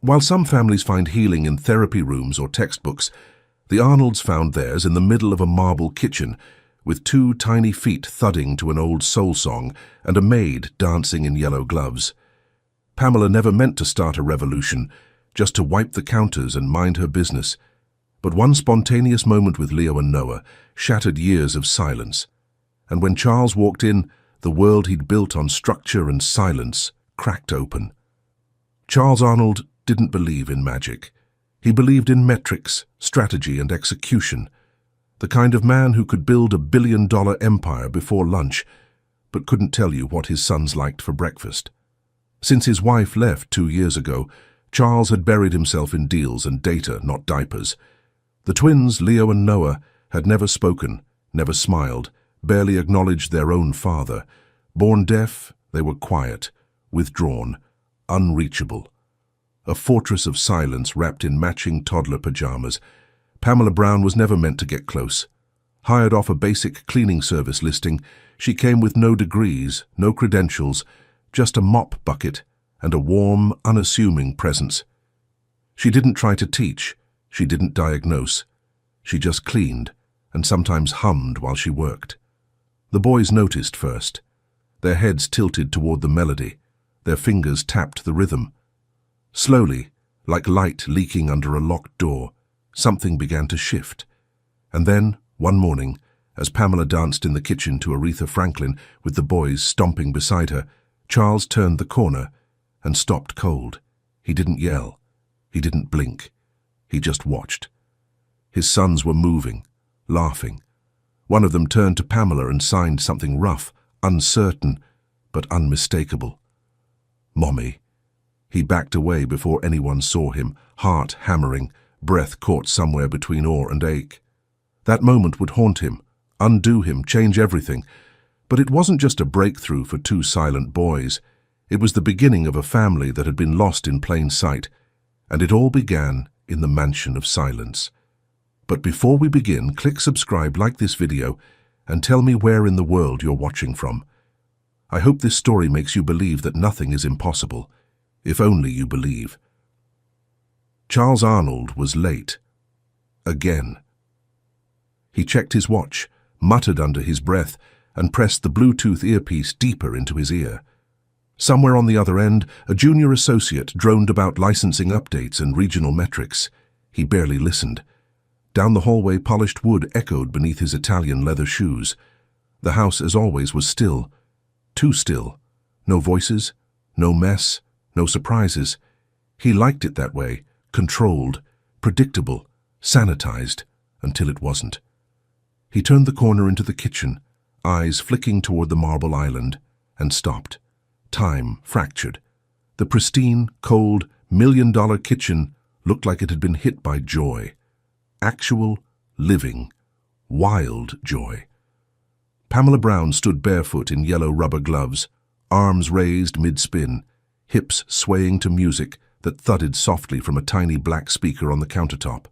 While some families find healing in therapy rooms or textbooks, the Arnolds found theirs in the middle of a marble kitchen, with two tiny feet thudding to an old soul song and a maid dancing in yellow gloves. Pamela never meant to start a revolution, just to wipe the counters and mind her business. But one spontaneous moment with Leo and Noah shattered years of silence. And when Charles walked in, the world he'd built on structure and silence cracked open. Charles Arnold didn't believe in magic. He believed in metrics, strategy, and execution. The kind of man who could build $1 billion empire before lunch, but couldn't tell you what his sons liked for breakfast. Since his wife left 2 years ago, Charles had buried himself in deals and data, not diapers. The twins, Leo and Noah, had never spoken, never smiled, barely acknowledged their own father. Born deaf, they were quiet, withdrawn, unreachable. A fortress of silence wrapped in matching toddler pajamas. Pamela Brown was never meant to get close. Hired off a basic cleaning service listing, she came with no degrees, no credentials, just a mop bucket and a warm, unassuming presence. She didn't try to teach, she didn't diagnose. She just cleaned and sometimes hummed while she worked. The boys noticed first. Their heads tilted toward the melody. Their fingers tapped the rhythm. Slowly, like light leaking under a locked door, something began to shift. And then, one morning, as Pamela danced in the kitchen to Aretha Franklin with the boys stomping beside her, Charles turned the corner and stopped cold. He didn't yell. He didn't blink. He just watched. His sons were moving, laughing. One of them turned to Pamela and signed something rough, uncertain, but unmistakable. "Mommy." He backed away before anyone saw him, heart hammering, breath caught somewhere between awe and ache. That moment would haunt him, undo him, change everything. But it wasn't just a breakthrough for two silent boys. It was the beginning of a family that had been lost in plain sight. And it all began in the mansion of silence. But before we begin, click subscribe, like this video, and tell me where in the world you're watching from. I hope this story makes you believe that nothing is impossible, if only you believe. Charles Arnold was late. Again. He checked his watch, muttered under his breath, and pressed the Bluetooth earpiece deeper into his ear. Somewhere on the other end, a junior associate droned about licensing updates and regional metrics. He barely listened. Down the hallway, polished wood echoed beneath his Italian leather shoes. The house, as always, was still. Too still. No voices, no mess, no surprises. He liked it that way, controlled, predictable, sanitized, until it wasn't. He turned the corner into the kitchen, eyes flicking toward the marble island, and stopped. Time fractured. The pristine, cold, million-dollar kitchen looked like it had been hit by joy. Actual, living, wild joy. Pamela Brown stood barefoot in yellow rubber gloves, arms raised mid-spin, hips swaying to music that thudded softly from a tiny black speaker on the countertop.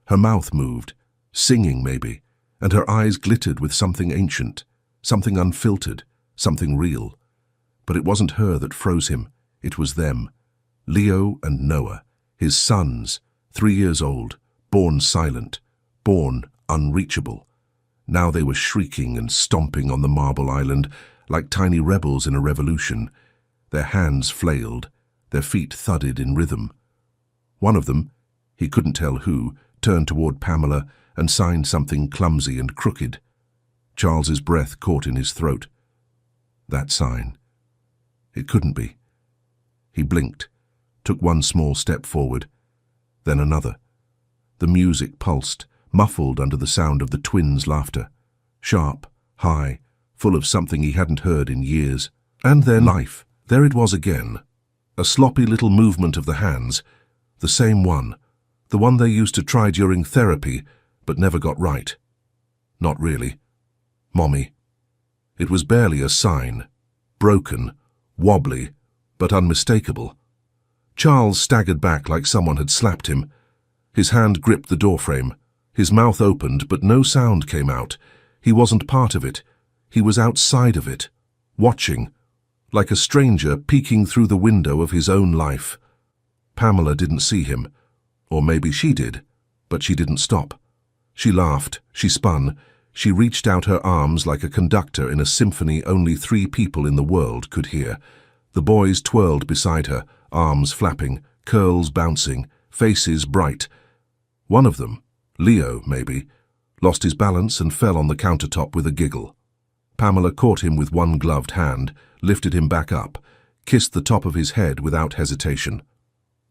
Her mouth moved, singing maybe, and her eyes glittered with something ancient, something unfiltered, something real. But it wasn't her that froze him, it was them. Leo and Noah, his sons, 3 years old, born silent, born unreachable. Now they were shrieking and stomping on the marble island like tiny rebels in a revolution. Their hands flailed, their feet thudded in rhythm. One of them, he couldn't tell who, turned toward Pamela and signed something clumsy and crooked. Charles's breath caught in his throat. That sign. It couldn't be. He blinked, took one small step forward, then another. The music pulsed, muffled under the sound of the twins' laughter. Sharp, high, full of something he hadn't heard in years. And then life. There it was again. A sloppy little movement of the hands. The same one. The one they used to try during therapy, but never got right. Not really. Mommy. It was barely a sign. Broken, wobbly, but unmistakable. Charles staggered back like someone had slapped him. His hand gripped the doorframe. His mouth opened, but no sound came out. He wasn't part of it. He was outside of it, watching, like a stranger peeking through the window of his own life. Pamela didn't see him. Or maybe she did, but she didn't stop. She laughed, she spun, she reached out her arms like a conductor in a symphony only 3 people in the world could hear. The boys twirled beside her, arms flapping, curls bouncing, faces bright. One of them, Leo maybe, lost his balance and fell on the countertop with a giggle. Pamela caught him with one gloved hand, lifted him back up, kissed the top of his head without hesitation.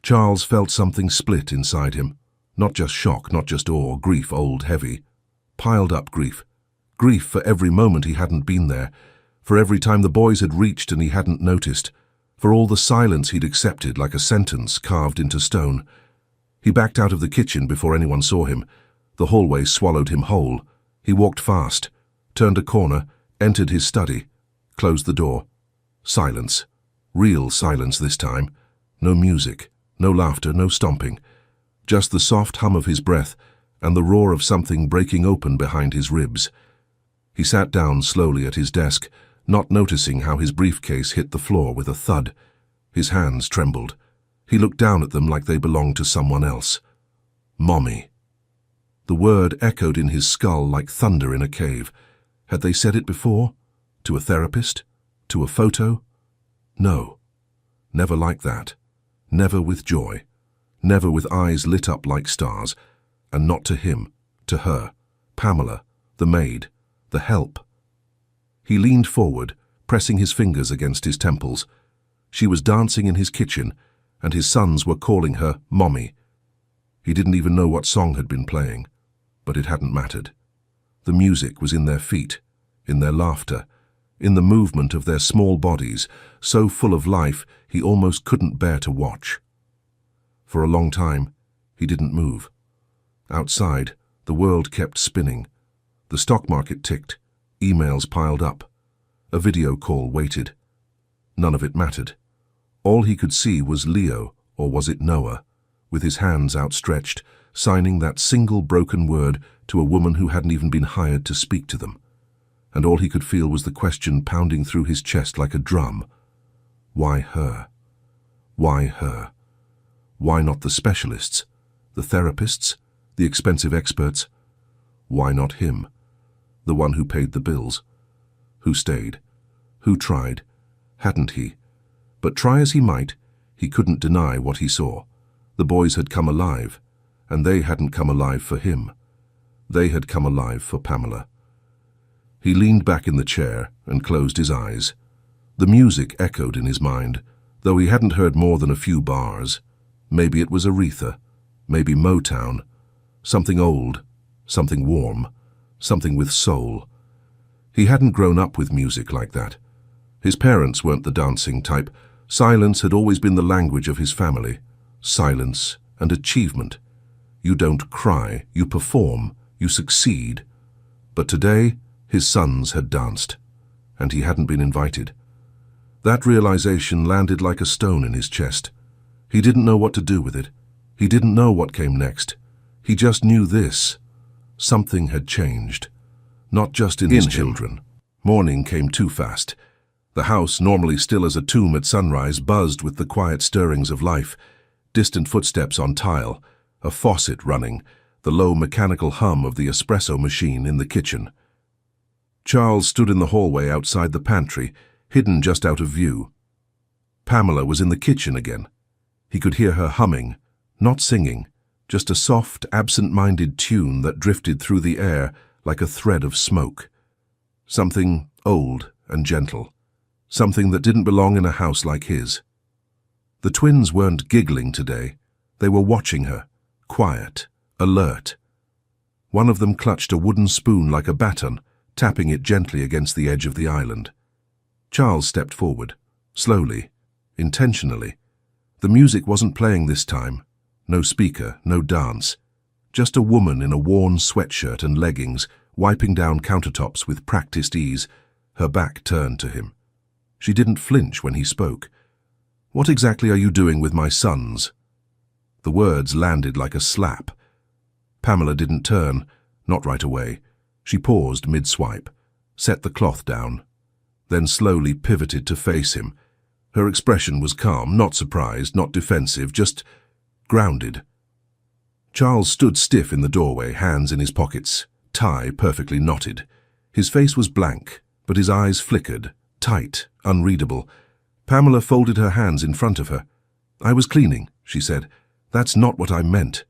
Charles felt something split inside him. Not just shock, not just awe, grief old heavy. Piled up grief. Grief for every moment he hadn't been there, for every time the boys had reached and he hadn't noticed, for all the silence he'd accepted like a sentence carved into stone. He backed out of the kitchen before anyone saw him. The hallway swallowed him whole. He walked fast, turned a corner, entered his study, closed the door. Silence. Real silence this time. No music, no laughter, no stomping. Just the soft hum of his breath and the roar of something breaking open behind his ribs. He sat down slowly at his desk, not noticing how his briefcase hit the floor with a thud. His hands trembled. He looked down at them like they belonged to someone else. Mommy. The word echoed in his skull like thunder in a cave. Had they said it before? To a therapist? To a photo? No. Never like that. Never with joy. Never with eyes lit up like stars. And not to him, to her, Pamela, the maid, the help. He leaned forward, pressing his fingers against his temples. She was dancing in his kitchen, and his sons were calling her Mommy. He didn't even know what song had been playing, but it hadn't mattered. The music was in their feet, in their laughter, in the movement of their small bodies, so full of life he almost couldn't bear to watch. For a long time, he didn't move. Outside, the world kept spinning. The stock market ticked, emails piled up. A video call waited. None of it mattered. All he could see was Leo, or was it Noah, with his hands outstretched, signing that single broken word to a woman who hadn't even been hired to speak to them. And all he could feel was the question pounding through his chest like a drum. Why her? Why her? Why not the specialists, the therapists, the expensive experts? Why not him, the one who paid the bills, who stayed, who tried? Hadn't he? But try as he might, he couldn't deny what he saw. The boys had come alive, and they hadn't come alive for him. They had come alive for Pamela. He leaned back in the chair and closed his eyes. The music echoed in his mind, though he hadn't heard more than a few bars. Maybe it was Aretha, maybe Motown, something old, something warm, something with soul. He hadn't grown up with music like that. His parents weren't the dancing type. Silence had always been the language of his family. Silence and achievement. You don't cry, you perform, you succeed. But today, his sons had danced, and he hadn't been invited. That realization landed like a stone in his chest. He didn't know what to do with it. He didn't know what came next. He just knew this. Something had changed. Not just in his children. Morning came too fast. The house, normally still as a tomb at sunrise, buzzed with the quiet stirrings of life. Distant footsteps on tile, a faucet running, the low mechanical hum of the espresso machine in the kitchen. Charles stood in the hallway outside the pantry, hidden just out of view. Pamela was in the kitchen again. He could hear her humming, not singing, just a soft, absent-minded tune that drifted through the air like a thread of smoke. Something old and gentle. Something that didn't belong in a house like his. The twins weren't giggling today. They were watching her, quiet, alert. One of them clutched a wooden spoon like a baton, tapping it gently against the edge of the island. Charles stepped forward, slowly, intentionally. The music wasn't playing this time. No speaker, no dance. Just a woman in a worn sweatshirt and leggings, wiping down countertops with practiced ease, her back turned to him. She didn't flinch when he spoke. "What exactly are you doing with my sons?" The words landed like a slap. Pamela didn't turn, not right away. She paused mid-swipe, set the cloth down, then slowly pivoted to face him. Her expression was calm, not surprised, not defensive, just grounded. Charles stood stiff in the doorway, hands in his pockets, tie perfectly knotted. His face was blank, but his eyes flickered, tight, unreadable. Pamela folded her hands in front of her. "I was cleaning," she said. "That's not what I meant."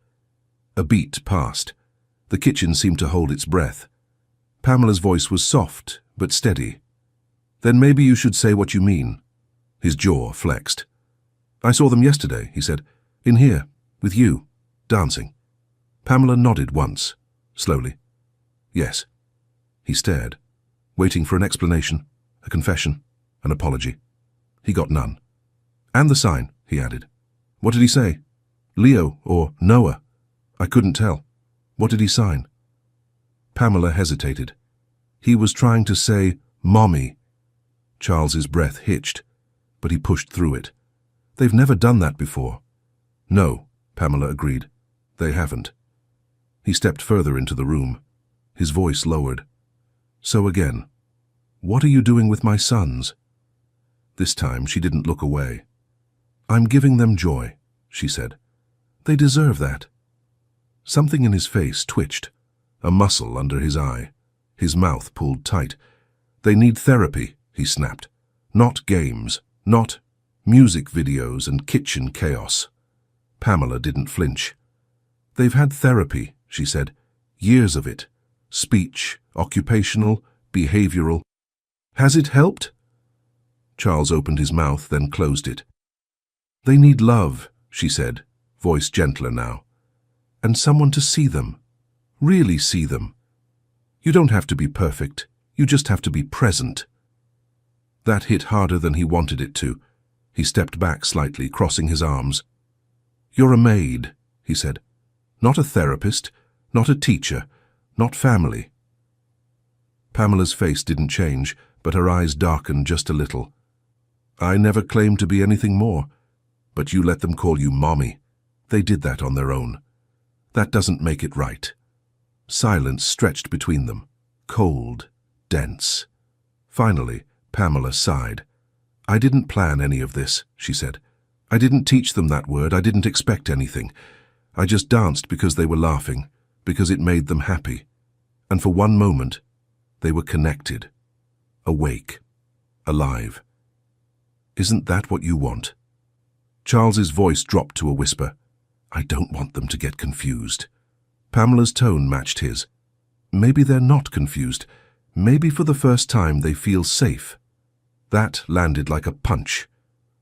A beat passed. The kitchen seemed to hold its breath. Pamela's voice was soft, but steady. "Then maybe you should say what you mean." His jaw flexed. "I saw them yesterday," he said. "In here, with you, dancing." Pamela nodded once, slowly. "Yes." He stared, waiting for an explanation, a confession, an apology. He got none. "And the sign," he added. "What did he say? Leo or Noah?" "I couldn't tell. What did he sign?" Pamela hesitated. "He was trying to say, Mommy." Charles's breath hitched, but he pushed through it. "They've never done that before." "No," Pamela agreed. "They haven't." He stepped further into the room. His voice lowered. "So again, what are you doing with my sons?" This time she didn't look away. "I'm giving them joy," she said. "They deserve that." Something in his face twitched, a muscle under his eye. His mouth pulled tight. "They need therapy," he snapped. "Not games, not music videos and kitchen chaos." Pamela didn't flinch. "They've had therapy," she said. "Years of it. Speech, occupational, behavioral. Has it helped?" Charles opened his mouth, then closed it. "They need love," she said, voice gentler now. "And someone to see them. Really see them. You don't have to be perfect. You just have to be present." That hit harder than he wanted it to. He stepped back slightly, crossing his arms. "You're a maid," he said. "Not a therapist, not a teacher, not family." Pamela's face didn't change, but her eyes darkened just a little. "I never claimed to be anything more, but you let them call you Mommy. They did that on their own. That doesn't make it right." Silence stretched between them, cold, dense. Finally, Pamela sighed. "I didn't plan any of this," she said. "I didn't teach them that word. I didn't expect anything. I just danced because they were laughing, because it made them happy. And for one moment, they were connected, awake, alive. Isn't that what you want?" Charles's voice dropped to a whisper. "I don't want them to get confused." Pamela's tone matched his. "Maybe they're not confused. Maybe for the first time they feel safe." That landed like a punch.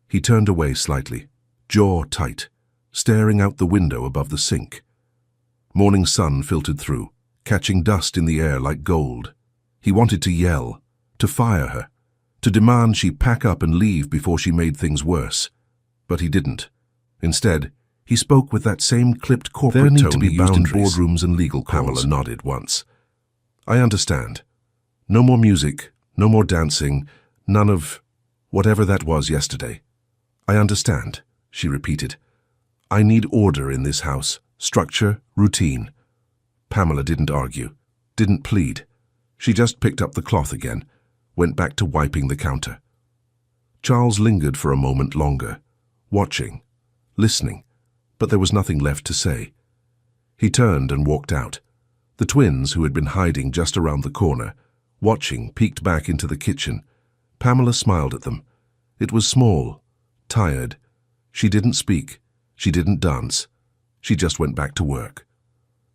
He turned away slightly, jaw tight, staring out the window above the sink. Morning sun filtered through, catching dust in the air like gold. He wanted to yell, to fire her, to demand she pack up and leave before she made things worse. But he didn't. Instead, he spoke with that same clipped corporate tone he used in boardrooms and legal calls. Pamela nodded once. "I understand. No more music, no more dancing, none of whatever that was yesterday. I understand," she repeated. "I need order in this house, structure, routine." Pamela didn't argue, didn't plead. She just picked up the cloth again, went back to wiping the counter. Charles lingered for a moment longer, watching, listening, but there was nothing left to say. He turned and walked out. The twins, who had been hiding just around the corner, watching, peeked back into the kitchen. Pamela smiled at them. It was small, tired. She didn't speak. She didn't dance. She just went back to work.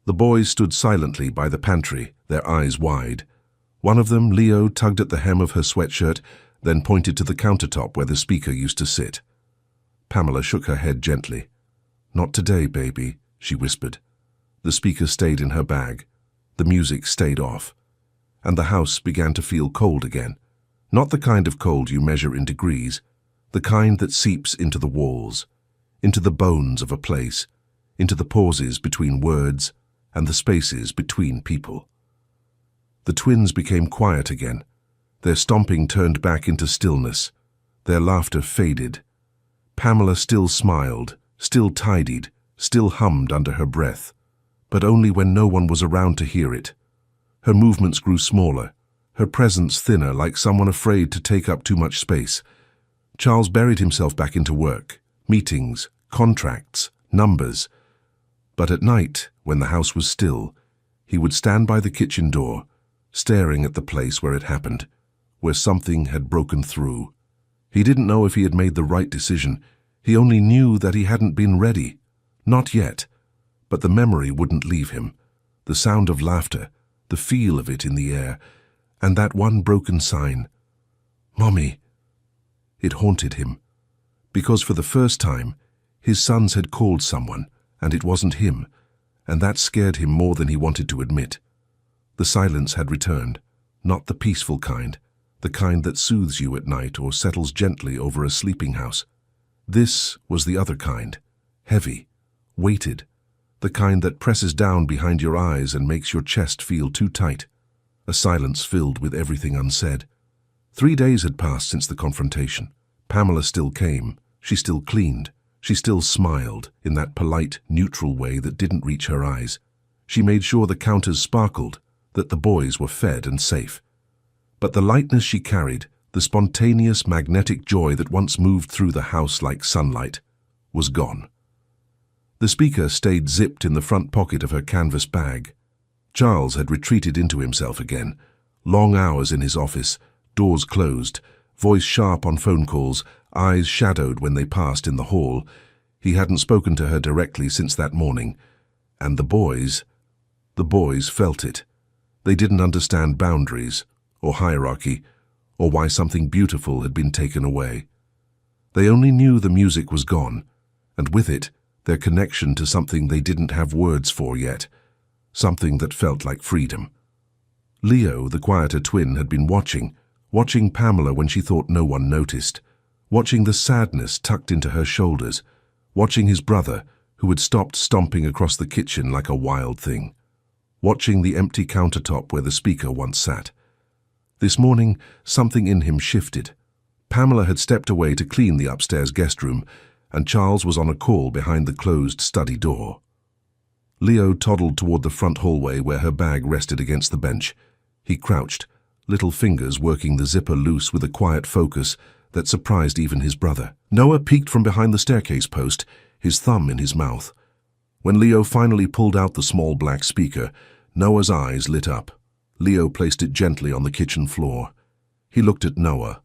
The boys stood silently by the pantry, their eyes wide. One of them, Leo, tugged at the hem of her sweatshirt, then pointed to the countertop where the speaker used to sit. Pamela shook her head gently. "Not today, baby," she whispered. The speaker stayed in her bag. The music stayed off. And the house began to feel cold again. Not the kind of cold you measure in degrees, the kind that seeps into the walls, into the bones of a place, into the pauses between words and the spaces between people. The twins became quiet again. Their stomping turned back into stillness. Their laughter faded. Pamela still smiled, still tidied, still hummed under her breath, but only when no one was around to hear it. Her movements grew smaller, her presence thinner, like someone afraid to take up too much space. Charles buried himself back into work, meetings, contracts, numbers. But at night, when the house was still, he would stand by the kitchen door, staring at the place where it happened, where something had broken through. He didn't know if he had made the right decision. He only knew that he hadn't been ready. Not yet. But the memory wouldn't leave him. The sound of laughter, the feel of it in the air, and that one broken sign. "Mommy." It haunted him. Because for the first time, his sons had called someone, and it wasn't him, and that scared him more than he wanted to admit. The silence had returned, not the peaceful kind, the kind that soothes you at night or settles gently over a sleeping house. This was the other kind, heavy, weighted, the kind that presses down behind your eyes and makes your chest feel too tight. A silence filled with everything unsaid. 3 days had passed since the confrontation. Pamela still came. She still cleaned. She still smiled in that polite, neutral way that didn't reach her eyes. She made sure the counters sparkled, that the boys were fed and safe. But the lightness she carried, the spontaneous, magnetic joy that once moved through the house like sunlight, was gone. The speaker stayed zipped in the front pocket of her canvas bag. Charles had retreated into himself again. Long hours in his office, doors closed, voice sharp on phone calls, eyes shadowed when they passed in the hall. He hadn't spoken to her directly since that morning. And the boys felt it. They didn't understand boundaries, or hierarchy, or why something beautiful had been taken away. They only knew the music was gone, and with it, their connection to something they didn't have words for yet, something that felt like freedom. Leo, the quieter twin, had been watching Pamela when she thought no one noticed, watching the sadness tucked into her shoulders, watching his brother, who had stopped stomping across the kitchen like a wild thing, watching the empty countertop where the speaker once sat. This morning, something in him shifted. Pamela had stepped away to clean the upstairs guest room, and Charles was on a call behind the closed study door. Leo toddled toward the front hallway where her bag rested against the bench. He crouched, little fingers working the zipper loose with a quiet focus that surprised even his brother. Noah peeked from behind the staircase post, his thumb in his mouth. When Leo finally pulled out the small black speaker, Noah's eyes lit up. Leo placed it gently on the kitchen floor. He looked at Noah,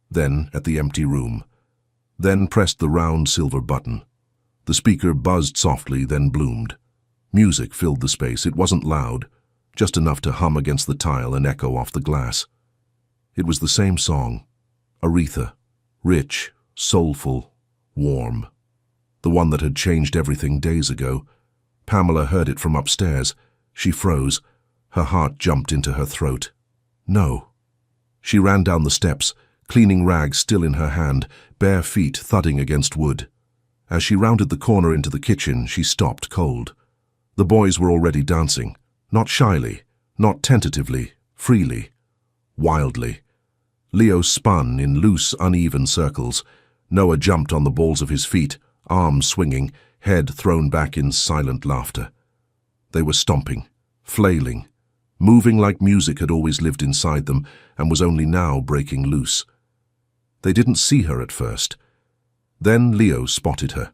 then at the empty room, then pressed the round silver button. The speaker buzzed softly, then bloomed. Music filled the space. It wasn't loud, just enough to hum against the tile and echo off the glass. It was the same song, Aretha, rich, soulful, warm. The one that had changed everything days ago. Pamela heard it from upstairs. She froze. Her heart jumped into her throat. No. She ran down the steps, cleaning rag still in her hand, bare feet thudding against wood. As she rounded the corner into the kitchen, she stopped cold. The boys were already dancing, not shyly, not tentatively, freely, wildly. Leo spun in loose, uneven circles. Noah jumped on the balls of his feet, arms swinging, head thrown back in silent laughter. They were stomping, flailing, moving like music had always lived inside them and was only now breaking loose. They didn't see her at first. Then Leo spotted her.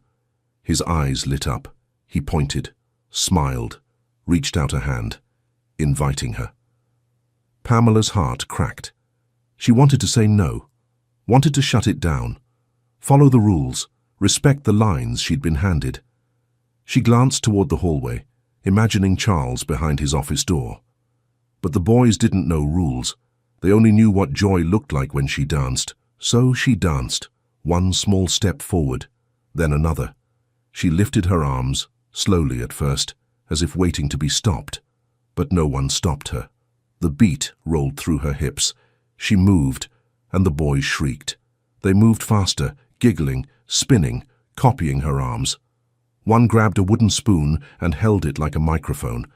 His eyes lit up. He pointed, smiled, reached out a hand, inviting her. Pamela's heart cracked. She wanted to say no, wanted to shut it down, follow the rules, respect the lines she'd been handed. She glanced toward the hallway, imagining Charles behind his office door. But the boys didn't know rules. They only knew what joy looked like when she danced. So she danced, one small step forward, then another. She lifted her arms, slowly at first, as if waiting to be stopped. But no one stopped her. The beat rolled through her hips. She moved, and the boys shrieked. They moved faster, giggling, spinning, copying her arms. One grabbed a wooden spoon and held it like a microphone.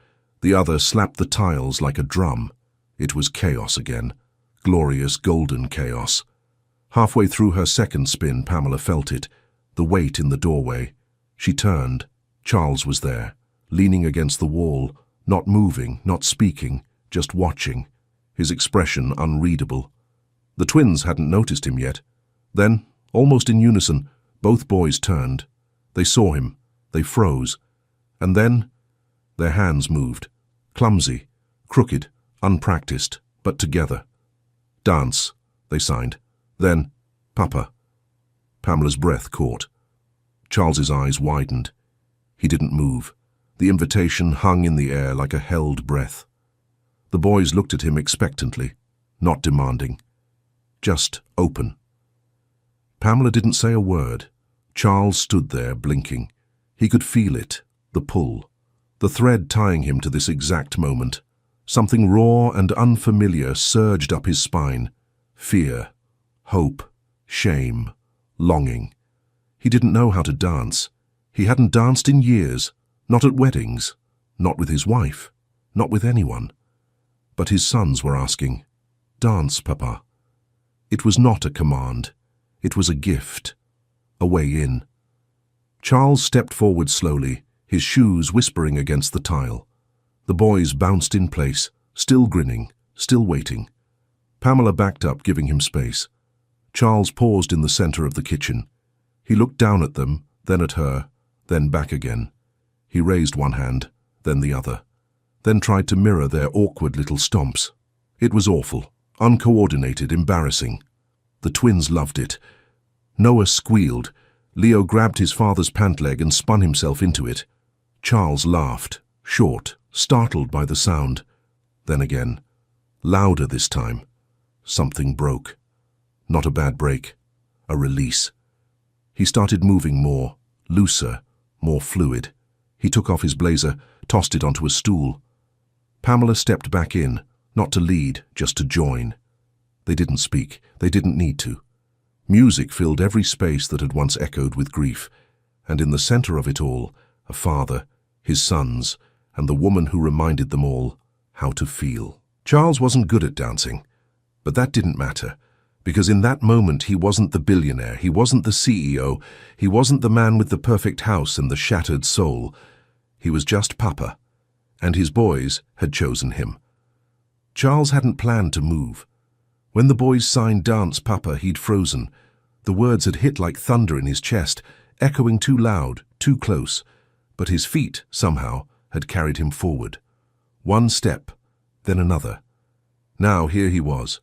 The other slapped the tiles like a drum. It was chaos again. Glorious golden chaos. Halfway through her second spin, Pamela felt it, the weight in the doorway. She turned. Charles was there, leaning against the wall, not moving, not speaking, just watching, his expression unreadable. The twins hadn't noticed him yet. Then, almost in unison, both boys turned. They saw him. They froze. And then their hands moved, clumsy, crooked, unpracticed, but together. "Dance," they signed. Then, "Papa." Pamela's breath caught. Charles's eyes widened. He didn't move. The invitation hung in the air like a held breath. The boys looked at him expectantly, not demanding, just open. Pamela didn't say a word. Charles stood there, blinking. He could feel it, the pull, the thread tying him to this exact moment. Something raw and unfamiliar surged up his spine. Fear, hope, shame, longing. He didn't know how to dance. He hadn't danced in years, not at weddings, not with his wife, not with anyone. But his sons were asking, "Dance, Papa." It was not a command. It was a gift, a way in. Charles stepped forward slowly, his shoes whispering against the tile. The boys bounced in place, still grinning, still waiting. Pamela backed up, giving him space. Charles paused in the center of the kitchen. He looked down at them, then at her, then back again. He raised one hand, then the other, then tried to mirror their awkward little stomps. It was awful, uncoordinated, embarrassing. The twins loved it. Noah squealed. Leo grabbed his father's pant leg and spun himself into it. Charles laughed, short, startled by the sound. Then again, louder this time. Something broke. Not a bad break, a release. He started moving more, looser, more fluid. He took off his blazer, tossed it onto a stool. Pamela stepped back in, not to lead, just to join. They didn't speak. They didn't need to. Music filled every space that had once echoed with grief, and in the center of it all, a father, his sons, and the woman who reminded them all how to feel. Charles wasn't good at dancing, but that didn't matter, because in that moment he wasn't the billionaire, he wasn't the CEO, he wasn't the man with the perfect house and the shattered soul. He was just Papa, and his boys had chosen him. Charles hadn't planned to move. When the boys signed "Dance, Papa," he'd frozen. The words had hit like thunder in his chest, echoing too loud, too close, but his feet, somehow, had carried him forward. One step, then another. Now here he was,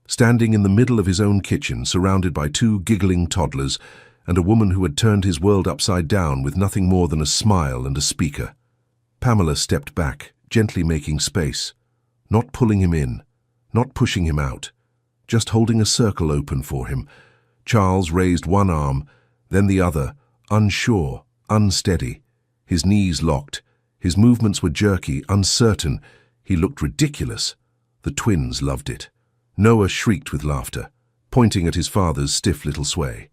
standing in the middle of his own kitchen, surrounded by two giggling toddlers and a woman who had turned his world upside down with nothing more than a smile and a speaker. Pamela stepped back, gently making space, not pulling him in, not pushing him out, just holding a circle open for him. Charles raised one arm, then the other, unsure, unsteady. His knees locked. His movements were jerky, uncertain. He looked ridiculous. The twins loved it. Noah shrieked with laughter, pointing at his father's stiff little sway.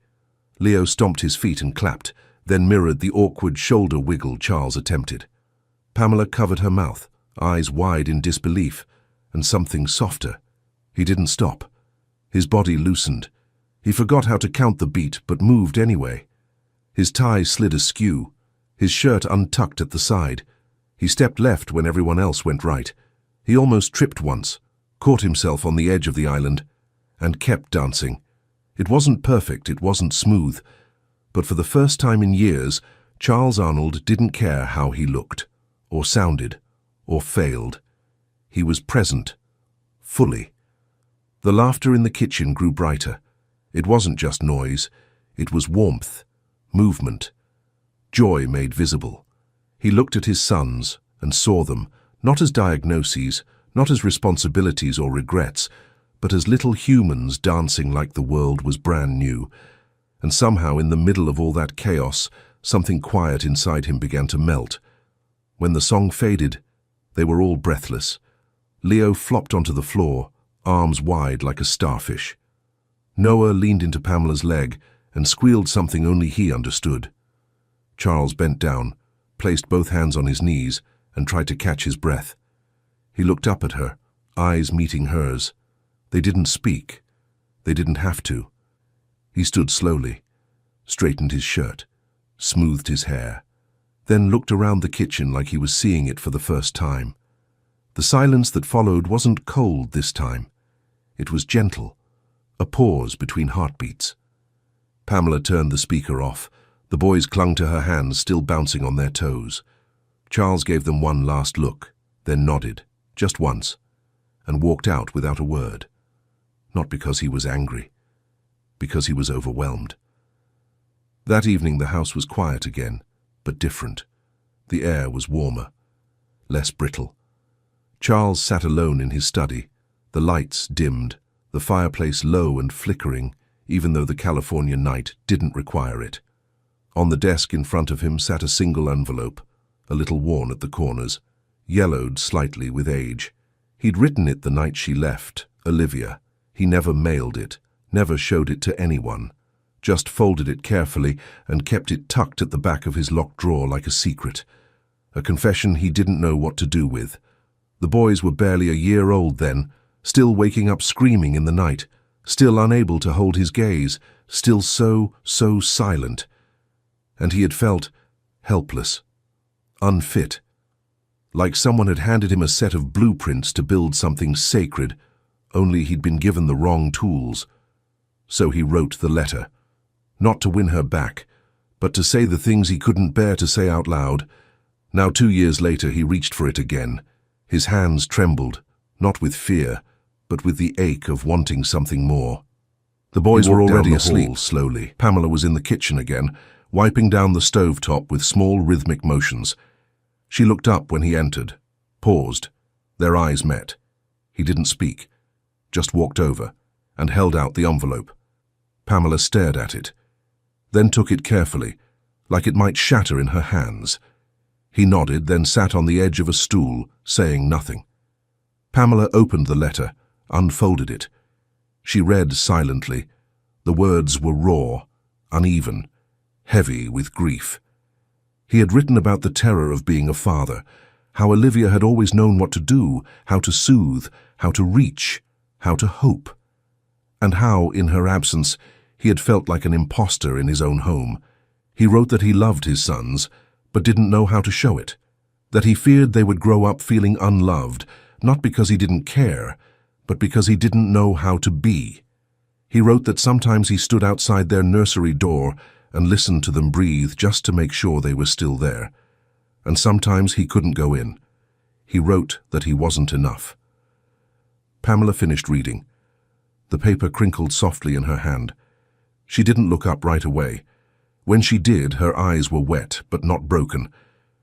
Leo stomped his feet and clapped, then mirrored the awkward shoulder wiggle Charles attempted. Pamela covered her mouth, eyes wide in disbelief, and something softer. He didn't stop. His body loosened. He forgot how to count the beat, but moved anyway. His tie slid askew, his shirt untucked at the side. He stepped left when everyone else went right. He almost tripped once, caught himself on the edge of the island, and kept dancing. It wasn't perfect, it wasn't smooth, but for the first time in years, Charles Arnold didn't care how he looked, or sounded, or failed. He was present, fully. The laughter in the kitchen grew brighter. It wasn't just noise, it was warmth, movement, joy made visible. He looked at his sons and saw them, not as diagnoses, not as responsibilities or regrets, but as little humans dancing like the world was brand new. And somehow, in the middle of all that chaos, something quiet inside him began to melt. When the song faded, they were all breathless. Leo flopped onto the floor, arms wide like a starfish. Noah leaned into Pamela's leg and squealed something only he understood. Charles bent down, placed both hands on his knees, and tried to catch his breath. He looked up at her, eyes meeting hers. They didn't speak. They didn't have to. He stood slowly, straightened his shirt, smoothed his hair, then looked around the kitchen like he was seeing it for the first time. The silence that followed wasn't cold this time. It was gentle, a pause between heartbeats. Pamela turned the speaker off, The boys clung to her hands, still bouncing on their toes. Charles gave them one last look, then nodded, just once, and walked out without a word. Not because he was angry, because he was overwhelmed. That evening the house was quiet again, but different. The air was warmer, less brittle. Charles sat alone in his study, the lights dimmed, the fireplace low and flickering, even though the California night didn't require it. On the desk in front of him sat a single envelope, a little worn at the corners, yellowed slightly with age. He'd written it the night she left, Olivia. He never mailed it, never showed it to anyone, just folded it carefully and kept it tucked at the back of his locked drawer like a secret. A confession he didn't know what to do with. The boys were barely a year old then, still waking up screaming in the night, still unable to hold his gaze, still so silent. And he had felt helpless, unfit, like someone had handed him a set of blueprints to build something sacred, only he'd been given the wrong tools. So he wrote the letter, not to win her back, but to say the things he couldn't bear to say out loud. Now 2 years later he reached for it again. His hands trembled, not with fear, but with the ache of wanting something more. The boys were already asleep slowly. Pamela was in the kitchen again, wiping down the stovetop with small rhythmic motions. She looked up when he entered, paused. Their eyes met. He didn't speak, just walked over and held out the envelope. Pamela stared at it, then took it carefully, like it might shatter in her hands. He nodded, then sat on the edge of a stool, saying nothing. Pamela opened the letter, unfolded it. She read silently. The words were raw, uneven, heavy with grief. He had written about the terror of being a father, how Olivia had always known what to do, how to soothe, how to reach, how to hope, and how, in her absence, he had felt like an imposter in his own home. He wrote that he loved his sons, but didn't know how to show it, that he feared they would grow up feeling unloved, not because he didn't care, but because he didn't know how to be. He wrote that sometimes he stood outside their nursery door and listened to them breathe just to make sure they were still there, and sometimes he couldn't go in. He wrote that he wasn't enough. Pamela finished reading. The paper crinkled softly in her hand. She didn't look up right away. When she did, her eyes were wet, but not broken.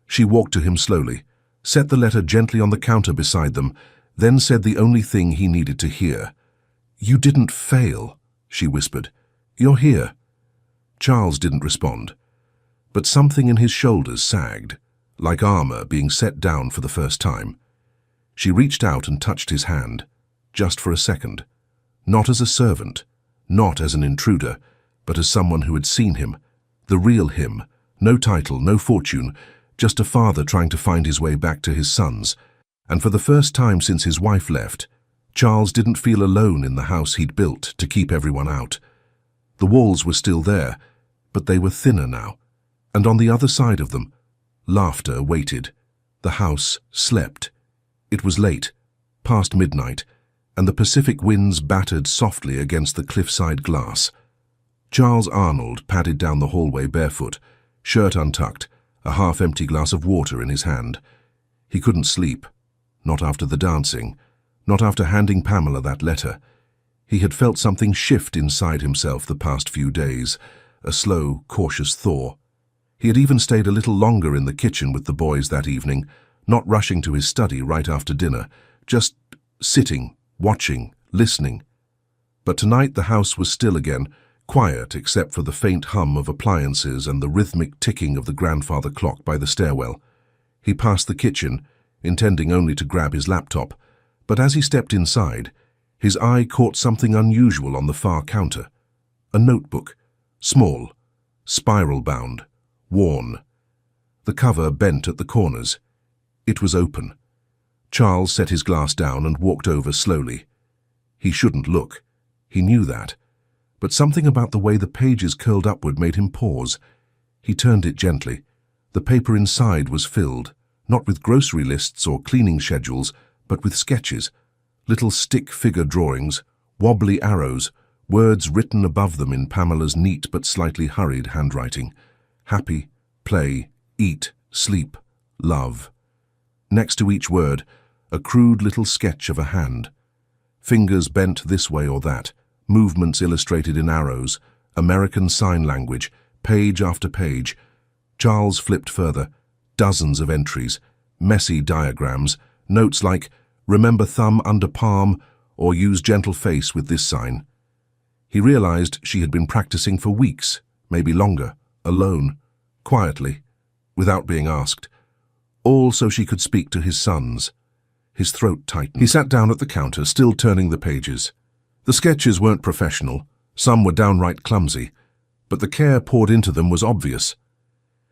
She walked to him slowly, set the letter gently on the counter beside them, then said the only thing he needed to hear. "You didn't fail," she whispered. "You're here." Charles didn't respond, but something in his shoulders sagged, like armor being set down for the first time. She reached out and touched his hand, just for a second, not as a servant, not as an intruder, but as someone who had seen him, the real him, no title, no fortune, just a father trying to find his way back to his sons. And for the first time since his wife left, Charles didn't feel alone in the house he'd built to keep everyone out. The walls were still there, but they were thinner now, and on the other side of them, laughter waited. The house slept. It was late, past midnight, and the Pacific winds battered softly against the cliffside glass. Charles Arnold padded down the hallway barefoot, shirt untucked, a half-empty glass of water in his hand. He couldn't sleep, not after the dancing, not after handing Pamela that letter. He had felt something shift inside himself the past few days, a slow, cautious thaw. He had even stayed a little longer in the kitchen with the boys that evening, not rushing to his study right after dinner, just sitting, watching, listening. But tonight the house was still again, quiet except for the faint hum of appliances and the rhythmic ticking of the grandfather clock by the stairwell. He passed the kitchen, intending only to grab his laptop, but as he stepped inside, his eye caught something unusual on the far counter. A notebook, small, spiral-bound, worn. The cover bent at the corners. It was open. Charles set his glass down and walked over slowly. He shouldn't look. He knew that. But something about the way the pages curled upward made him pause. He turned it gently. The paper inside was filled, not with grocery lists or cleaning schedules, but with sketches, little stick figure drawings, wobbly arrows, words written above them in Pamela's neat but slightly hurried handwriting. Happy, play, eat, sleep, love. Next to each word, a crude little sketch of a hand. Fingers bent this way or that, movements illustrated in arrows, American Sign Language, page after page. Charles flipped further. Dozens of entries, messy diagrams, notes like, remember thumb under palm, or use gentle face with this sign. He realized she had been practicing for weeks, maybe longer, alone, quietly, without being asked. All so she could speak to his sons. His throat tightened. He sat down at the counter, still turning the pages. The sketches weren't professional, some were downright clumsy, but the care poured into them was obvious.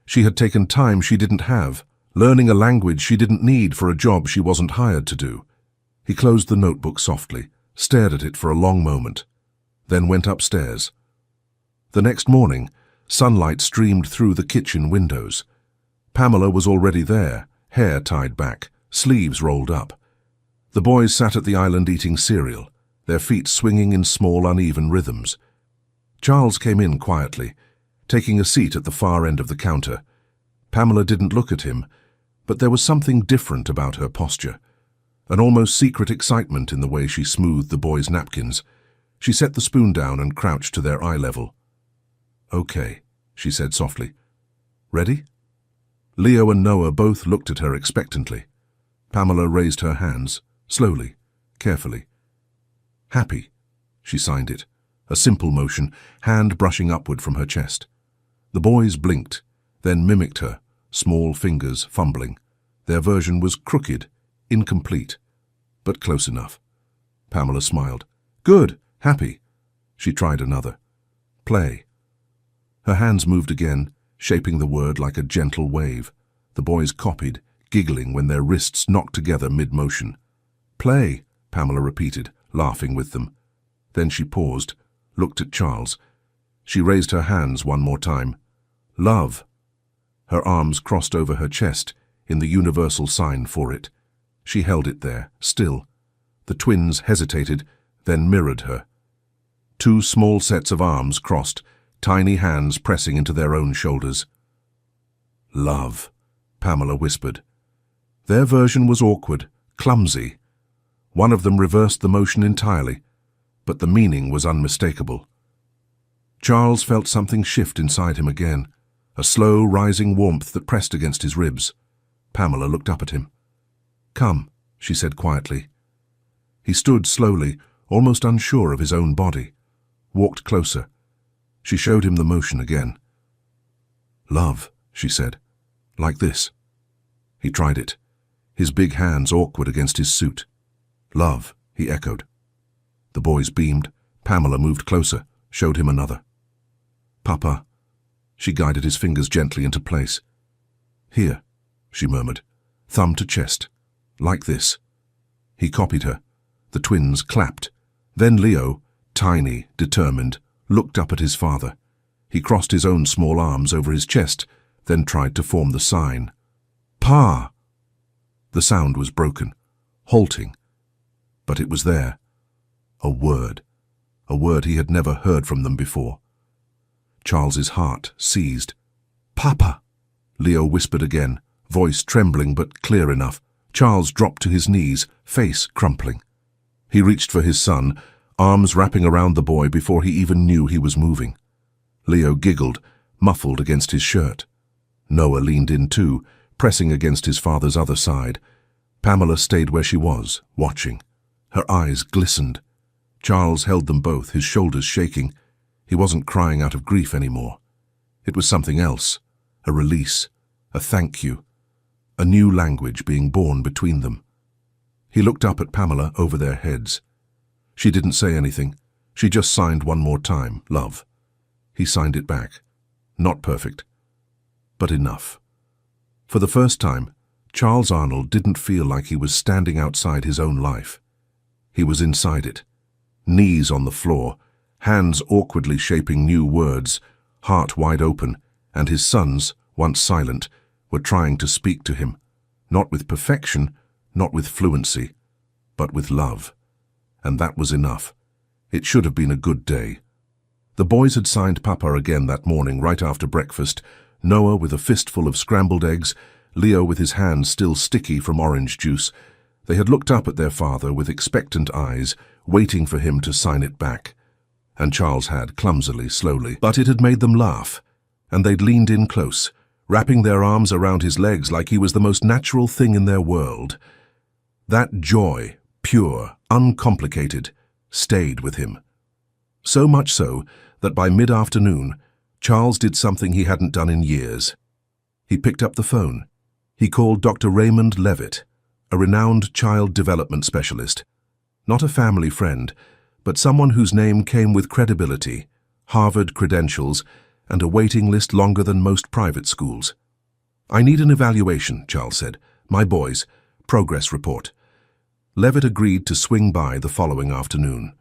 She had taken time she didn't have, learning a language she didn't need for a job she wasn't hired to do. He closed the notebook softly, stared at it for a long moment, then went upstairs. The next morning, sunlight streamed through the kitchen windows. Pamela was already there, hair tied back, sleeves rolled up. The boys sat at the island eating cereal, their feet swinging in small, uneven rhythms. Charles came in quietly, taking a seat at the far end of the counter. Pamela didn't look at him, but there was something different about her posture, an almost secret excitement in the way she smoothed the boys' napkins. She set the spoon down and crouched to their eye level. "Okay," she said softly. "Ready?" Leo and Noah both looked at her expectantly. Pamela raised her hands, slowly, carefully. "Happy," she signed it, a simple motion, hand brushing upward from her chest. The boys blinked, then mimicked her, small fingers fumbling. Their version was crooked, incomplete, but close enough. Pamela smiled. "Good, happy." She tried another. "Play." Her hands moved again, shaping the word like a gentle wave. The boys copied, giggling when their wrists knocked together mid-motion. "Play," Pamela repeated, laughing with them. Then she paused, looked at Charles. She raised her hands one more time. "Love." Her arms crossed over her chest in the universal sign for it. She held it there, still. The twins hesitated, then mirrored her. Two small sets of arms crossed, tiny hands pressing into their own shoulders. "Love," Pamela whispered. Their version was awkward, clumsy. One of them reversed the motion entirely, but the meaning was unmistakable. Charles felt something shift inside him again, a slow, rising warmth that pressed against his ribs. Pamela looked up at him. "Come," she said quietly. He stood slowly, almost unsure of his own body, walked closer. She showed him the motion again. "Love," she said, "like this." He tried it, his big hands awkward against his suit. "Love," he echoed. The boys beamed. Pamela moved closer, showed him another. "Papa." She guided his fingers gently into place. "Here," she murmured, thumb to chest, "like this." He copied her. The twins clapped. Then Leo, tiny, determined, looked up at his father. He crossed his own small arms over his chest, then tried to form the sign. "Pa!" The sound was broken, halting, but it was there. A word he had never heard from them before. Charles's heart seized. "Papa!" Leo whispered again, voice trembling but clear enough. Charles dropped to his knees, face crumpling. He reached for his son, arms wrapping around the boy before he even knew he was moving. Leo giggled, muffled against his shirt. Noah leaned in too, pressing against his father's other side. Pamela stayed where she was, watching. Her eyes glistened. Charles held them both, his shoulders shaking. He wasn't crying out of grief anymore. It was something else, a release, a thank you, a new language being born between them. He looked up at Pamela over their heads. She didn't say anything. She just signed one more time, love. He signed it back. Not perfect, but enough. For the first time, Charles Arnold didn't feel like he was standing outside his own life. He was inside it, knees on the floor, hands awkwardly shaping new words, heart wide open, and his sons, once silent, were trying to speak to him, not with perfection, not with fluency, but with love. And that was enough. It should have been a good day. The boys had signed Papa again that morning right after breakfast, Noah with a fistful of scrambled eggs, Leo with his hands still sticky from orange juice. They had looked up at their father with expectant eyes, waiting for him to sign it back. And Charles had, clumsily, slowly. But it had made them laugh, and they'd leaned in close, wrapping their arms around his legs like he was the most natural thing in their world. That joy, pure, uncomplicated, stayed with him. So much so that by mid-afternoon, Charles did something he hadn't done in years. He picked up the phone. He called Dr. Raymond Levitt, a renowned child development specialist. Not a family friend, but someone whose name came with credibility, Harvard credentials, and a waiting list longer than most private schools. "I need an evaluation," Charles said. "My boys. Progress report." Levitt agreed to swing by the following afternoon.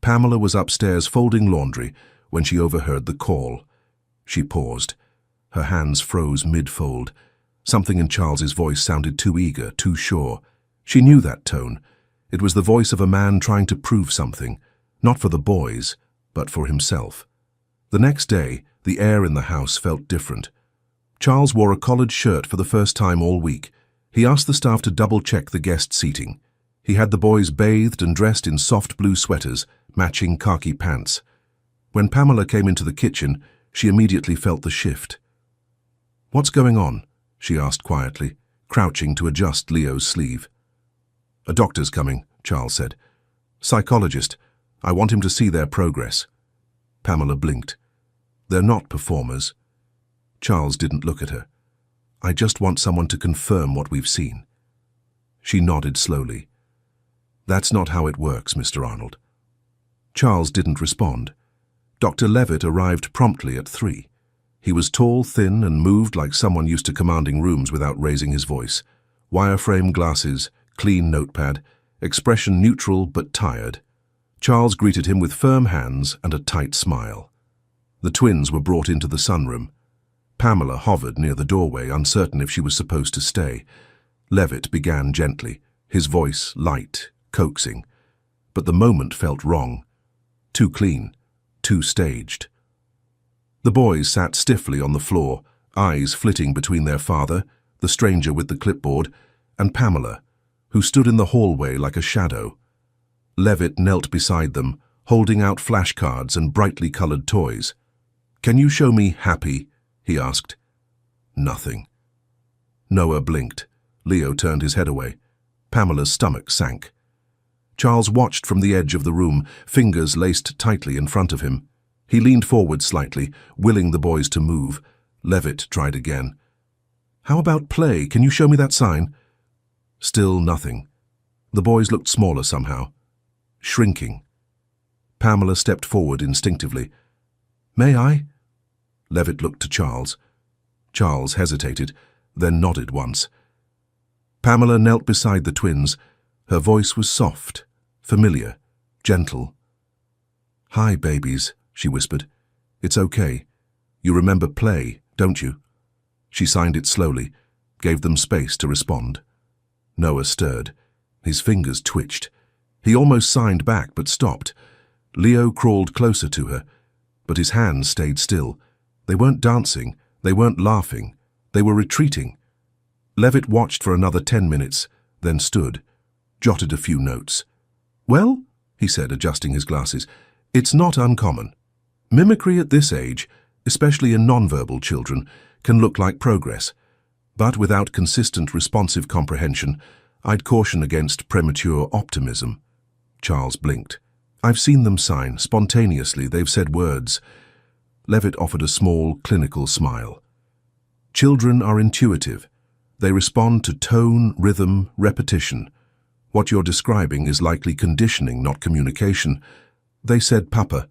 Pamela was upstairs folding laundry when she overheard the call. She paused. Her hands froze mid-fold. Something in Charles's voice sounded too eager, too sure. She knew that tone. It was the voice of a man trying to prove something, not for the boys, but for himself. The next day, the air in the house felt different. Charles wore a collared shirt for the first time all week. He asked the staff to double-check the guest seating. He had the boys bathed and dressed in soft blue sweaters, matching khaki pants. When Pamela came into the kitchen, she immediately felt the shift. "What's going on?" she asked quietly, crouching to adjust Leo's sleeve. "A doctor's coming," Charles said. "Psychologist. I want him to see their progress." Pamela blinked. "They're not performers." Charles didn't look at her. "I just want someone to confirm what we've seen." She nodded slowly. "That's not how it works, Mr. Arnold." Charles didn't respond. Dr. Levitt arrived promptly at 3. He was tall, thin, and moved like someone used to commanding rooms without raising his voice. Wireframe glasses, clean notepad, expression neutral but tired. Charles greeted him with firm hands and a tight smile. The twins were brought into the sunroom. Pamela hovered near the doorway, uncertain if she was supposed to stay. Levitt began gently, his voice light, coaxing. But the moment felt wrong. Too clean, too staged. The boys sat stiffly on the floor, eyes flitting between their father, the stranger with the clipboard, and Pamela, who stood in the hallway like a shadow. Levitt knelt beside them, holding out flashcards and brightly colored toys. "Can you show me happy?" he asked. Nothing. Noah blinked. Leo turned his head away. Pamela's stomach sank. Charles watched from the edge of the room, fingers laced tightly in front of him. He leaned forward slightly, willing the boys to move. Levitt tried again. "How about play? Can you show me that sign?" Still nothing. The boys looked smaller somehow. Shrinking. Pamela stepped forward instinctively. "May I?" Levitt looked to Charles. Charles hesitated, then nodded once. Pamela knelt beside the twins. Her voice was soft, familiar, gentle. "Hi, babies," she whispered. "It's okay. You remember play, don't you?" She signed it slowly, gave them space to respond. Noah stirred. His fingers twitched. He almost signed back but stopped. Leo crawled closer to her, but his hands stayed still. They weren't dancing, they weren't laughing, they were retreating. Levitt watched for another 10 minutes, then stood, jotted a few notes. "Well," he said, adjusting his glasses, "it's not uncommon. Mimicry at this age, especially in nonverbal children, can look like progress. But without consistent responsive comprehension, I'd caution against premature optimism." Charles blinked. "I've seen them sign. Spontaneously, they've said words." Levitt offered a small, clinical smile. "Children are intuitive. They respond to tone, rhythm, repetition. What you're describing is likely conditioning, not communication." "They said Papa."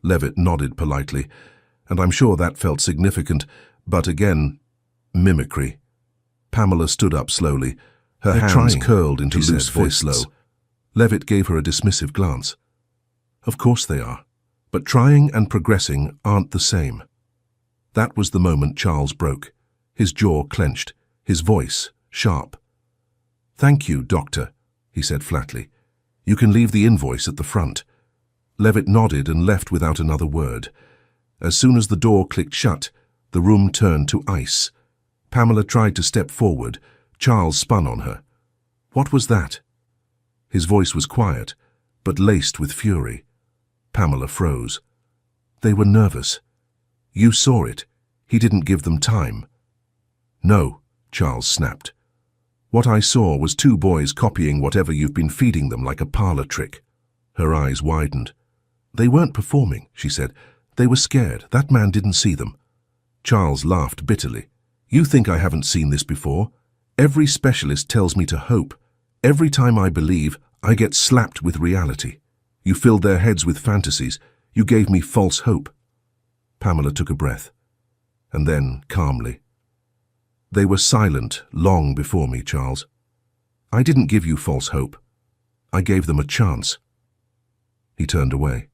Levitt nodded politely, and I'm sure that felt significant, but again, mimicry. Pamela stood up slowly, her hands curled into loose fists. Levitt gave her a dismissive glance. "Of course they are, but trying and progressing aren't the same." That was the moment Charles broke. His jaw clenched, his voice sharp. "Thank you, Doctor," he said flatly. "You can leave the invoice at the front." Levitt nodded and left without another word. As soon as the door clicked shut, The room turned to ice. Pamela tried to step forward. Charles spun on her. What was that? His voice was quiet, but laced with fury. Pamela froze. They were nervous. You saw it. He didn't give them time. No, Charles snapped. What I saw was two boys copying whatever you've been feeding them like a parlor trick. Her eyes widened. They weren't performing, she said. They were scared. That man didn't see them. Charles laughed bitterly. You think I haven't seen this before? Every specialist tells me to hope. Every time I believe, I get slapped with reality. You filled their heads with fantasies. You gave me false hope. Pamela took a breath. And then, calmly, they were silent long before me, Charles. I didn't give you false hope. I gave them a chance. He turned away.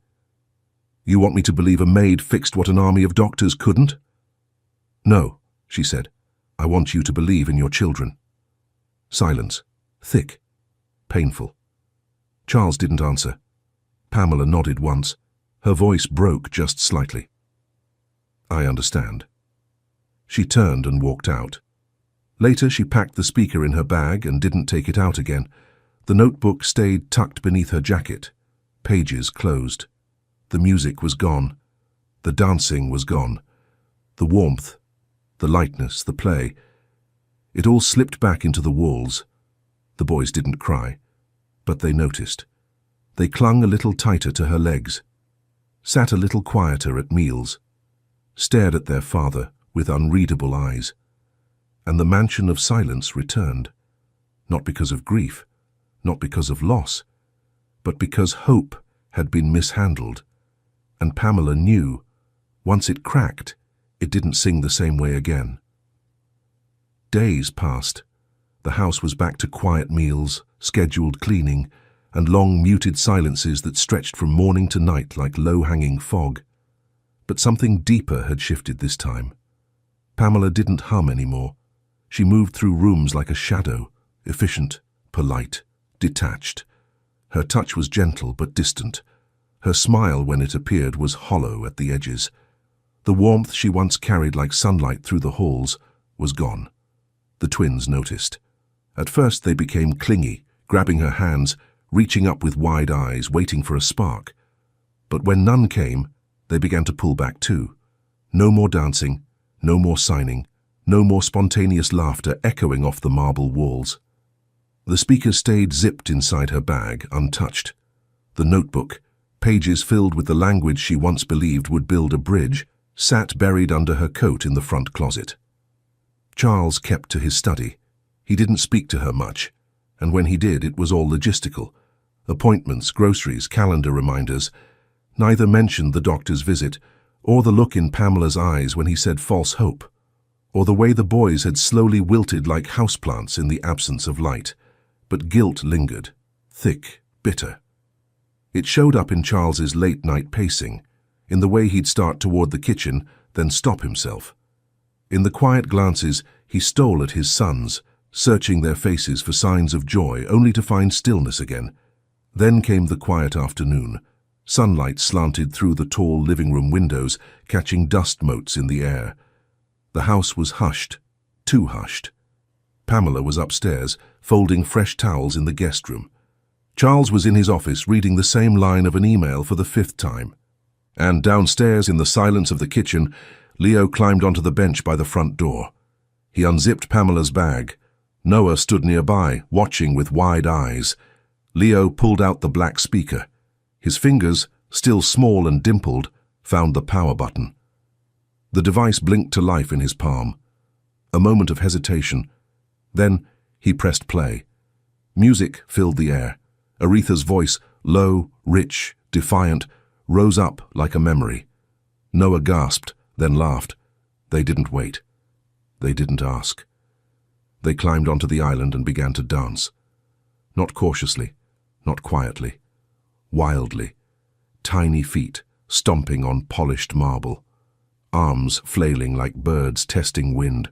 You want me to believe a maid fixed what an army of doctors couldn't? No, she said. I want you to believe in your children. Silence. Thick. Painful. Charles didn't answer. Pamela nodded once. Her voice broke just slightly. I understand. She turned and walked out. Later, she packed the speaker in her bag and didn't take it out again. The notebook stayed tucked beneath her jacket. Pages closed. The music was gone. The dancing was gone. The warmth, the lightness, the play. It all slipped back into the walls. The boys didn't cry, but they noticed. They clung a little tighter to her legs, sat a little quieter at meals, stared at their father with unreadable eyes. And the mansion of silence returned, not because of grief, not because of loss, but because hope had been mishandled. And Pamela knew, once it cracked, it didn't sing the same way again. Days passed. The house was back to quiet meals, scheduled cleaning, and long muted silences that stretched from morning to night like low-hanging fog. But something deeper had shifted this time. Pamela didn't hum anymore. She moved through rooms like a shadow, efficient, polite, detached. Her touch was gentle but distant. Her smile, when it appeared, was hollow at the edges. The warmth she once carried like sunlight through the halls was gone. The twins noticed. At first they became clingy, grabbing her hands, reaching up with wide eyes, waiting for a spark. But when none came, they began to pull back too. No more dancing, no more signing, no more spontaneous laughter echoing off the marble walls. The speaker stayed zipped inside her bag, untouched. The notebook, pages filled with the language she once believed would build a bridge, sat buried under her coat in the front closet. Charles kept to his study. He didn't speak to her much, and when he did, it was all logistical. Appointments, groceries, calendar reminders. Neither mentioned the doctor's visit, or the look in Pamela's eyes when he said false hope, or the way the boys had slowly wilted like houseplants in the absence of light. But guilt lingered, thick, bitter. It showed up in Charles's late-night pacing, in the way he'd start toward the kitchen, then stop himself. In the quiet glances he stole at his sons, searching their faces for signs of joy, only to find stillness again. Then came the quiet afternoon. Sunlight slanted through the tall living-room windows, catching dust motes in the air. The house was hushed, too hushed. Pamela was upstairs, folding fresh towels in the guest room. Charles was in his office reading the same line of an email for the 5th time. And downstairs in the silence of the kitchen, Leo climbed onto the bench by the front door. He unzipped Pamela's bag. Noah stood nearby, watching with wide eyes. Leo pulled out the black speaker. His fingers, still small and dimpled, found the power button. The device blinked to life in his palm. A moment of hesitation. Then he pressed play. Music filled the air. Aretha's voice, low, rich, defiant, rose up like a memory. Noah gasped, then laughed. They didn't wait. They didn't ask. They climbed onto the island and began to dance. Not cautiously, not quietly. Wildly. Tiny feet, stomping on polished marble. Arms flailing like birds testing wind.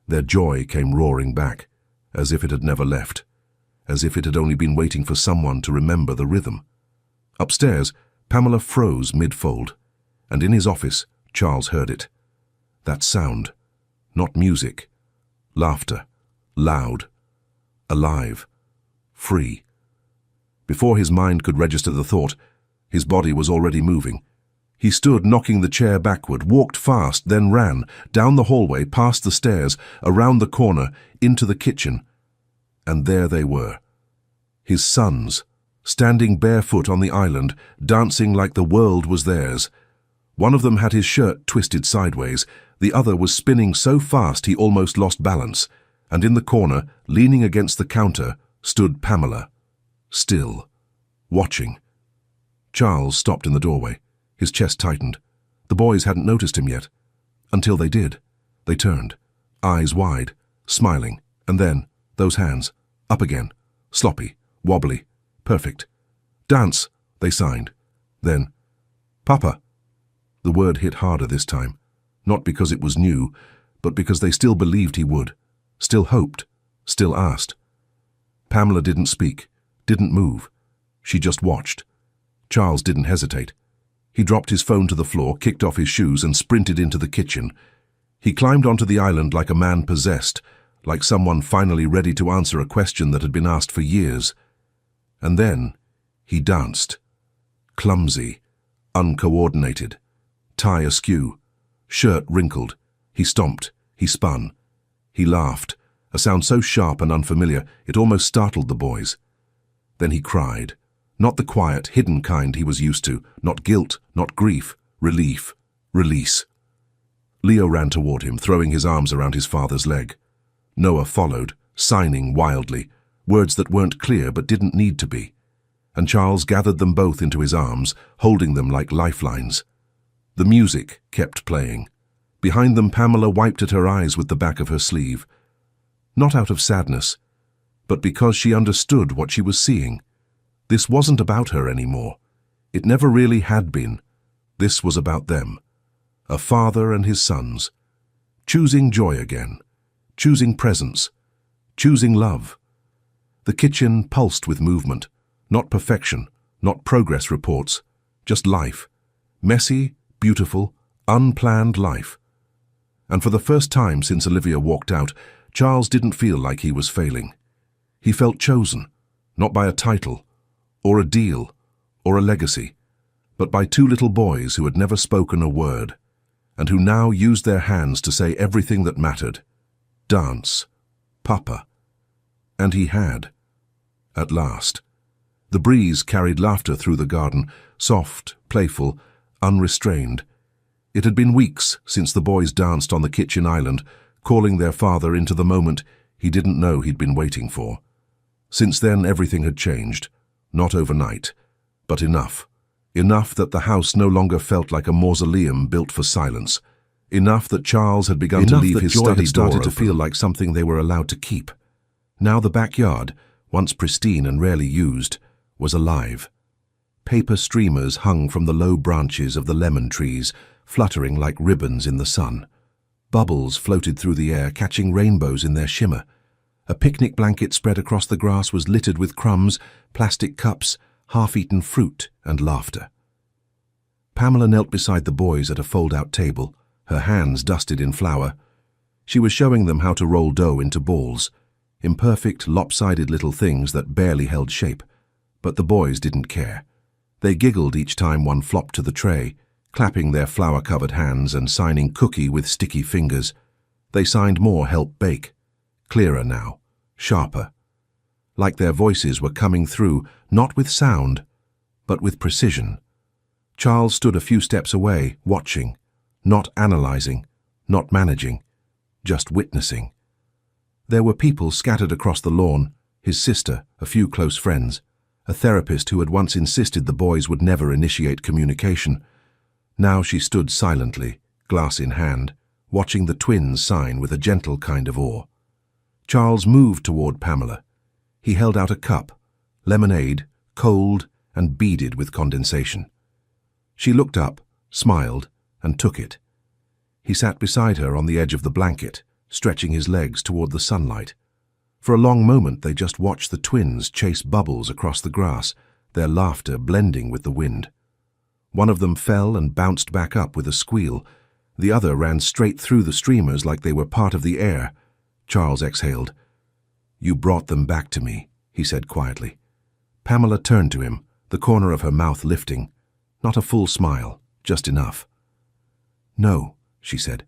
Their joy came roaring back, as if it had never left, as if it had only been waiting for someone to remember the rhythm. Upstairs, Pamela froze mid-fold, and in his office, Charles heard it. That sound. Not music. Laughter. Loud. Alive. Free. Before his mind could register the thought, his body was already moving. He stood, knocking the chair backward, walked fast, then ran, down the hallway, past the stairs, around the corner, into the kitchen. And there they were. His sons, standing barefoot on the island, dancing like the world was theirs. One of them had his shirt twisted sideways, the other was spinning so fast he almost lost balance, and in the corner, leaning against the counter, stood Pamela, still, watching. Charles stopped in the doorway. His chest tightened. The boys hadn't noticed him yet. Until they did. They turned, eyes wide, smiling, and then, those hands, up again, sloppy, wobbly, perfect. "Dance," they signed. Then, "Papa." The word hit harder this time, not because it was new, but because they still believed he would, still hoped, still asked. Pamela didn't speak, didn't move. She just watched. Charles didn't hesitate. He dropped his phone to the floor, kicked off his shoes, and sprinted into the kitchen. He climbed onto the island like a man possessed, like someone finally ready to answer a question that had been asked for years. And then he danced. Clumsy, uncoordinated, tie askew, shirt wrinkled. He stomped, he spun. He laughed, a sound so sharp and unfamiliar it almost startled the boys. Then he cried. Not the quiet, hidden kind he was used to, not guilt, not grief, relief, release. Leo ran toward him, throwing his arms around his father's leg. Noah followed, signing wildly, words that weren't clear but didn't need to be. And Charles gathered them both into his arms, holding them like lifelines. The music kept playing. Behind them, Pamela wiped at her eyes with the back of her sleeve. Not out of sadness, but because she understood what she was seeing. This wasn't about her anymore. It never really had been. This was about them. A father and his sons. Choosing joy again. Choosing presence. Choosing love. The kitchen pulsed with movement. Not perfection, not progress reports. Just life. Messy, beautiful, unplanned life. And for the first time since Olivia walked out, Charles didn't feel like he was failing. He felt chosen, not by a title, or a deal, or a legacy, but by two little boys who had never spoken a word, and who now used their hands to say everything that mattered. Dance. Papa. And he had. At last. The breeze carried laughter through the garden, soft, playful, unrestrained. It had been weeks since the boys danced on the kitchen island, calling their father into the moment he didn't know he'd been waiting for. Since then, everything had changed. Not overnight, but enough. Enough that the house no longer felt like a mausoleum built for silence. Enough that Charles had begun to leave his study started to feel like something they were allowed to keep. Now the backyard, once pristine and rarely used, was alive. Paper streamers hung from the low branches of the lemon trees, fluttering like ribbons in the sun. Bubbles floated through the air, catching rainbows in their shimmer. A picnic blanket spread across the grass was littered with crumbs, plastic cups, half-eaten fruit, and laughter. Pamela knelt beside the boys at a fold-out table, her hands dusted in flour. She was showing them how to roll dough into balls, imperfect, lopsided little things that barely held shape. But the boys didn't care. They giggled each time one flopped to the tray, clapping their flour-covered hands and signing cookie with sticky fingers. They signed more help bake. Clearer now, sharper. Like their voices were coming through, not with sound, but with precision. Charles stood a few steps away, watching, not analyzing, not managing, just witnessing. There were people scattered across the lawn, his sister, a few close friends, a therapist who had once insisted the boys would never initiate communication. Now she stood silently, glass in hand, watching the twins sign with a gentle kind of awe. Charles moved toward Pamela. He held out a cup, lemonade, cold and beaded with condensation. She looked up, smiled, and took it. He sat beside her on the edge of the blanket, stretching his legs toward the sunlight. For a long moment they just watched the twins chase bubbles across the grass, their laughter blending with the wind. One of them fell and bounced back up with a squeal, The other ran straight through the streamers like they were part of the air. Charles exhaled. "You brought them back to me," he said quietly. Pamela turned to him, the corner of her mouth lifting. Not a full smile, just enough. "No," she said.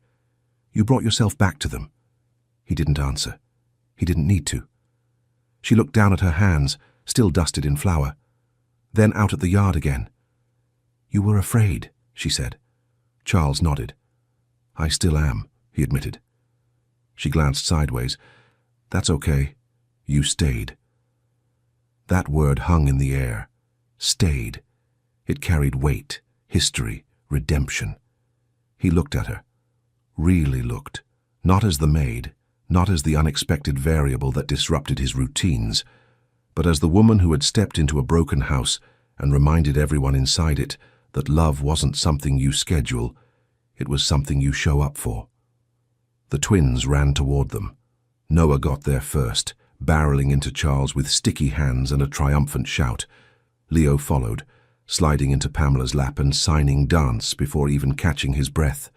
"You brought yourself back to them." He didn't answer. He didn't need to. She looked down at her hands, still dusted in flour. Then out at the yard again. "You were afraid," she said. Charles nodded. "I still am," he admitted. She glanced sideways. "That's okay. You stayed." That word hung in the air. Stayed. It carried weight, history, redemption. He looked at her. Really looked. Not as the maid, not as the unexpected variable that disrupted his routines, but as the woman who had stepped into a broken house and reminded everyone inside it that love wasn't something you schedule, it was something you show up for. The twins ran toward them. Noah got there first, barreling into Charles with sticky hands and a triumphant shout. Leo followed, sliding into Pamela's lap and signing dance before even catching his breath.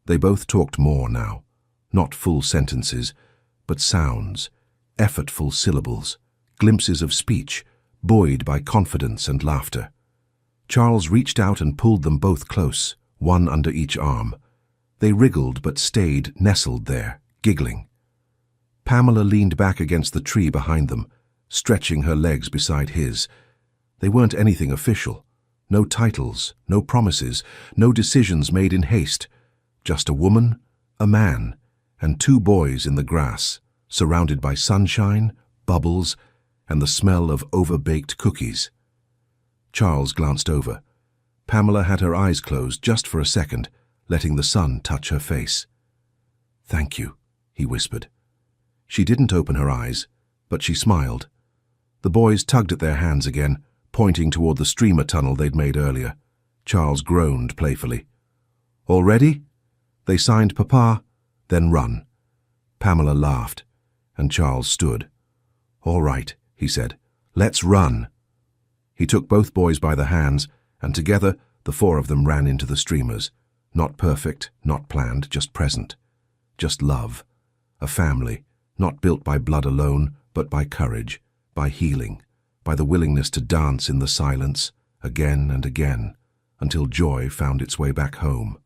They both talked more now, not full sentences, but sounds, effortful syllables, glimpses of speech, buoyed by confidence and laughter. Charles reached out and pulled them both close, one under each arm. They wriggled but stayed nestled there, giggling. Pamela leaned back against the tree behind them, stretching her legs beside his. They weren't anything official. No titles, no promises, no decisions made in haste. Just a woman, a man, and two boys in the grass, surrounded by sunshine, bubbles, and the smell of over-baked cookies. Charles glanced over. Pamela had her eyes closed just for a second, letting the sun touch her face. "Thank you," he whispered. She didn't open her eyes, but she smiled. The boys tugged at their hands again, pointing toward the streamer tunnel they'd made earlier. Charles groaned playfully. "All ready?" They signed Papa, then run. Pamela laughed, and Charles stood. "All right," he said. "Let's run." He took both boys by the hands, and together the four of them ran into the streamers. Not perfect, not planned, just present. Just love. A family, not built by blood alone, but by courage, by healing, by the willingness to dance in the silence, again and again, until joy found its way back home.